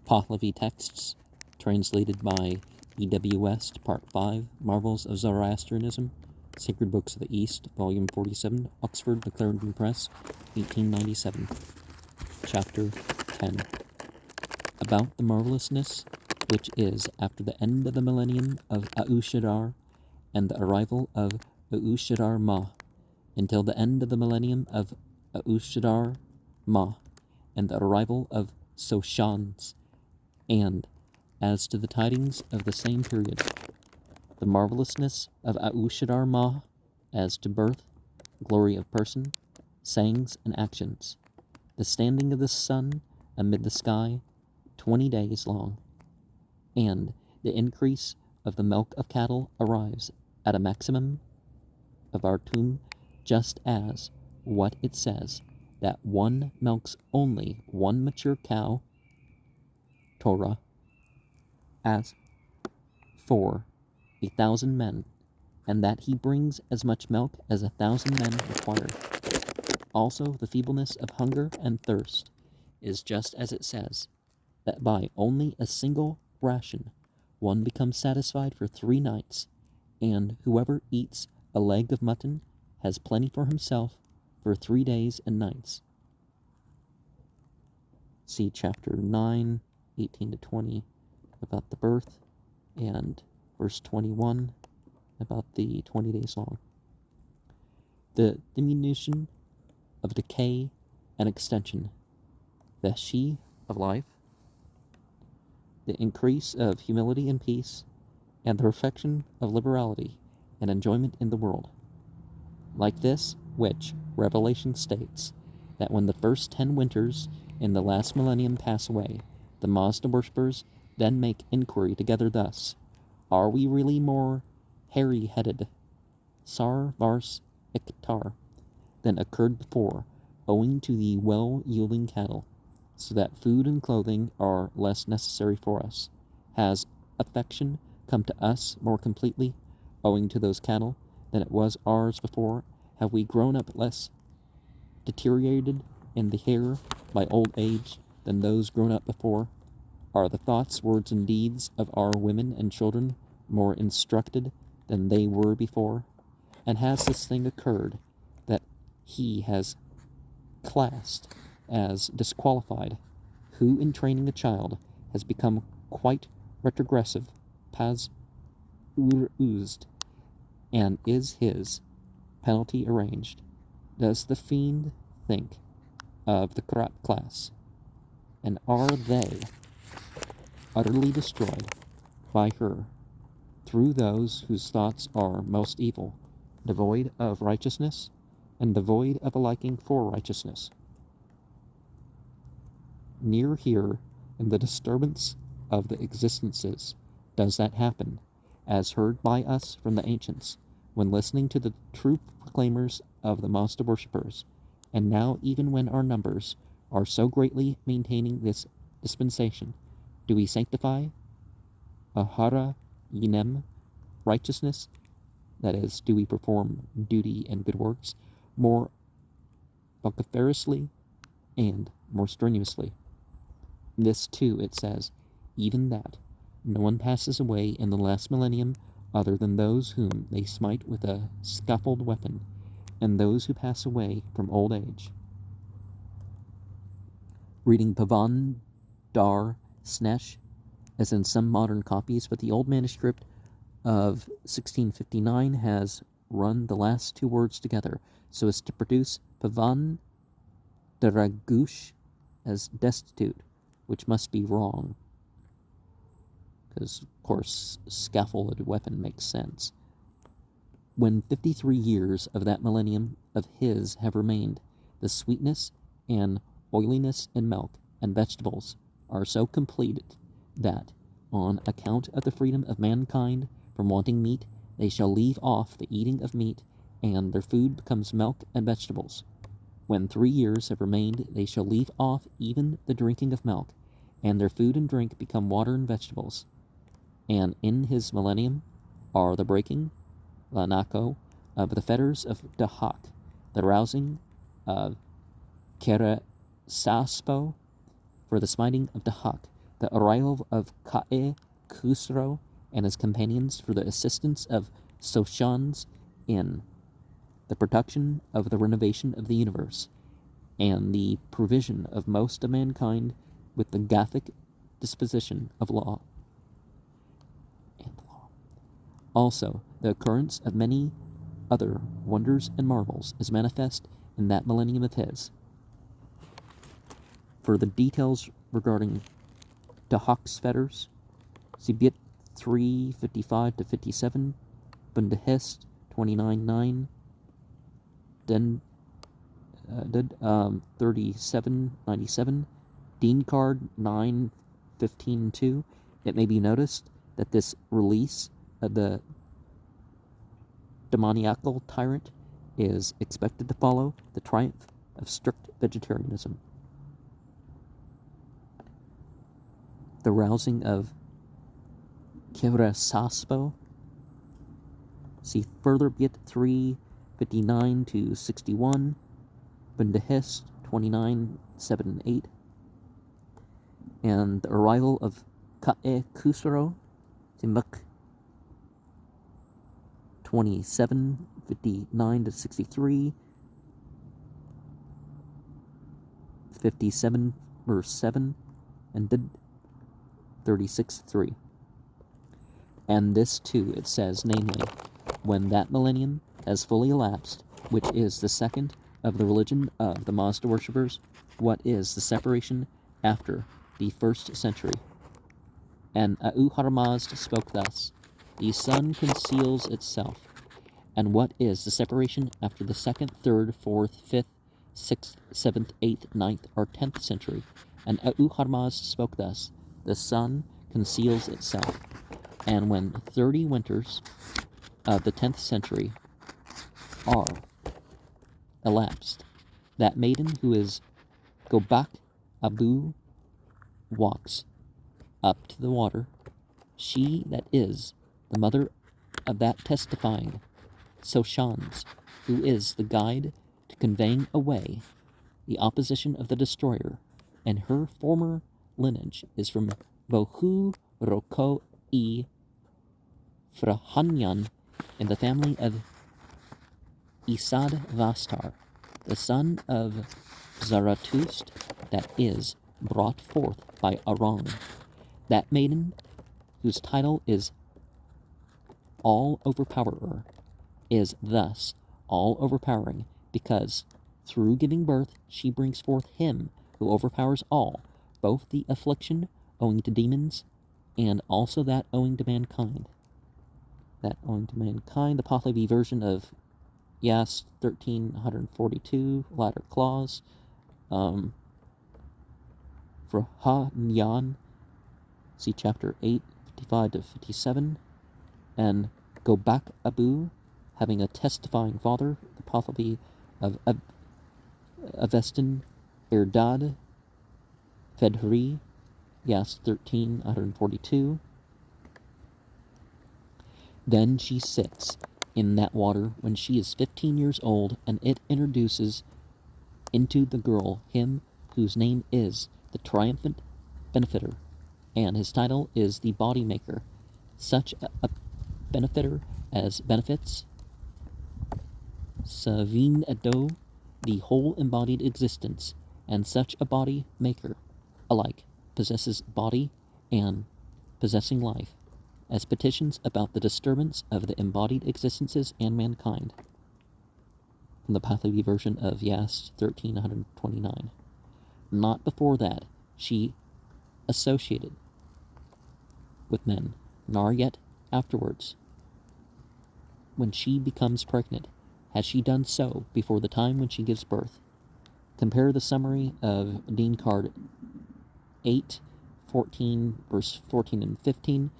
Pahlavi texts, translated by E.W. West, Part 5, Marvels of Zoroastrianism, Sacred Books of the East, Volume 47, Oxford, the Clarendon Press, 1897. Chapter 10. About the marvelousness which is after the end of the millennium of Aushadar and the arrival of Aushadar Ma, until the end of the millennium of Aushadar Ma, and the arrival of Soshans, and as to the tidings of the same period, the marvelousness of Aushadar Ma, as to birth, glory of person, sayings and actions, the standing of the sun amid the sky 20 days long, and the increase of the milk of cattle arrives at a maximum of our tomb, just as what it says, that one milks only one mature cow, Torah, as for 1,000 men, and that he brings as much milk as 1,000 men require. Also the feebleness of hunger and thirst is just as it says, that by only a single ration one becomes satisfied for 3 nights, and whoever eats a leg of mutton has plenty for himself for 3 days and nights. See chapter 9, 18 to 20, about the birth, and verse 21, about the 20 days long. The diminution of decay and extension, the she of life, the increase of humility and peace, and the perfection of liberality and enjoyment in the world. Like this, which Revelation states, that when the first 10 winters in the last millennium pass away, the Mazda worshippers then make inquiry together thus, are we really more hairy-headed, Sar Vars Iktar, than occurred before, owing to the well-yielding cattle, so that food and clothing are less necessary for us? Has affection come to us more completely, owing to those cattle, than it was ours before? Have we grown up less deteriorated in the hair by old age than those grown up before? Are the thoughts, words, and deeds of our women and children more instructed than they were before? And has this thing occurred, that he has classed as disqualified, who in training a child has become quite retrogressive, pas used, and is his penalty arranged? Does the fiend think of the corrupt class, and are they utterly destroyed by her through those whose thoughts are most evil, devoid of righteousness, and devoid of a liking for righteousness? Near here, in the disturbance of the existences, does that happen, as heard by us from the ancients, when listening to the true proclaimers of the Mazda worshippers, and now even when our numbers are so greatly maintaining this dispensation, do we sanctify ahara yinem, righteousness, that is, do we perform duty and good works more vociferously and more strenuously? This too it says, even that no one passes away in the last millennium other than those whom they smite with a scaffold weapon, and those who pass away from old age. Reading Pavan Dar Snesh, as in some modern copies, but the old manuscript of 1659 has run the last 2 words together, so as to produce Pavan Daragush as destitute, which must be wrong, because, of course, scaffolded weapon makes sense. When 53 years of that millennium of his have remained, the sweetness and oiliness in milk and vegetables are so completed that, on account of the freedom of mankind from wanting meat, they shall leave off the eating of meat, and their food becomes milk and vegetables. When 3 years have remained, they shall leave off even the drinking of milk, and their food and drink become water and vegetables. And in his millennium are the breaking, Lanako, of the fetters of Dahak, the rousing of Keresaspo for the smiting of Dahak, the arrival of Ka'e Khusro and his companions for the assistance of Soshans in the production of the renovation of the universe, and the provision of most of mankind with the Gathic disposition of law. Also, the occurrence of many other wonders and marvels is manifest in that millennium of his. For the details regarding de Hoxvetters, see Bit 355 to 57, Bundehist 29:9, Den 3797, Dean Card 915-2. It may be noticed that this release of the demoniacal tyrant is expected to follow the triumph of strict vegetarianism. The rousing of Kevrasaspo. See further Bit 359 to 61, Bundehist 2978, and the arrival of Ka'e Khusro, Muk 2759 to 63, 57 verse 7, and Did 36:3. And this too, it says, namely, when that millennium has fully elapsed, which is the second of the religion of the Mazda worshippers, what is the separation after the 1st century? And Auharmazd spoke thus, the sun conceals itself. And what is the separation after the 2nd, 3rd, 4th, 5th, 6th, 7th, 8th, 9th, or 10th century? And Auharmazd spoke thus, the sun conceals itself. And when 30 winters of the 10th century are elapsed, that maiden who is Gobak Abu walks up to the water, she that is the mother of that testifying Soshans, who is the guide to conveying away the opposition of the destroyer, and her former lineage is from Vohu Roko E Frahanyan in the family of Isad Vastar, the son of Zarathustra, that is brought forth by Arang. That maiden, whose title is All-Overpowerer, is thus all-overpowering, because through giving birth she brings forth him who overpowers all, both the affliction owing to demons, and also that owing to mankind. That owing to mankind, the Pahlavi version of Yas 1342, latter clause, for Ha Nyan, see chapter 8, 55 to 57, and Gobak Abu, having a testifying father, the Pahlavi of Avestan Erdad Fedhri, Yas 1342. Then she sits in that water when she is 15 years old, and it introduces into the girl him whose name is the triumphant benefiter, and his title is the body maker, such a benefiter as benefits Savin Ado, the whole embodied existence, and such a body maker alike possesses body and possessing life, as petitions about the disturbance of the embodied existences and mankind. From the Pahlavi version of Yas 1329. Not before that she associated with men, nor yet afterwards. When she becomes pregnant, has she done so before the time when she gives birth? Compare the summary of Dean Card 8:14, verse 14 and 15,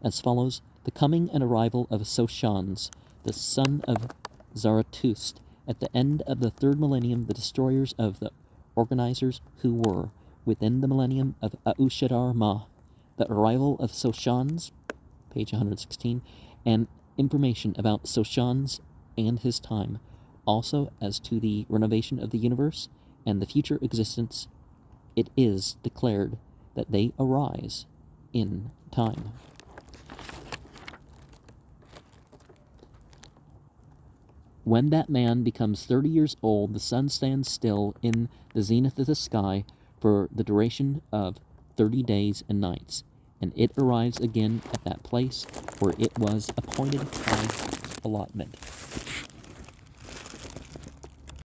as follows: the coming and arrival of Soshans, the son of Zarathustra, at the end of the 3rd millennium, the destroyers of the organizers who were within the millennium of Aushadar Ma, the arrival of Soshans, page 116, and information about Soshans and his time, also as to the renovation of the universe and the future existence. It is declared that they arise in time. When that man becomes 30 years old, the sun stands still in the zenith of the sky for the duration of 30 days and nights, and it arrives again at that place where it was appointed by allotment.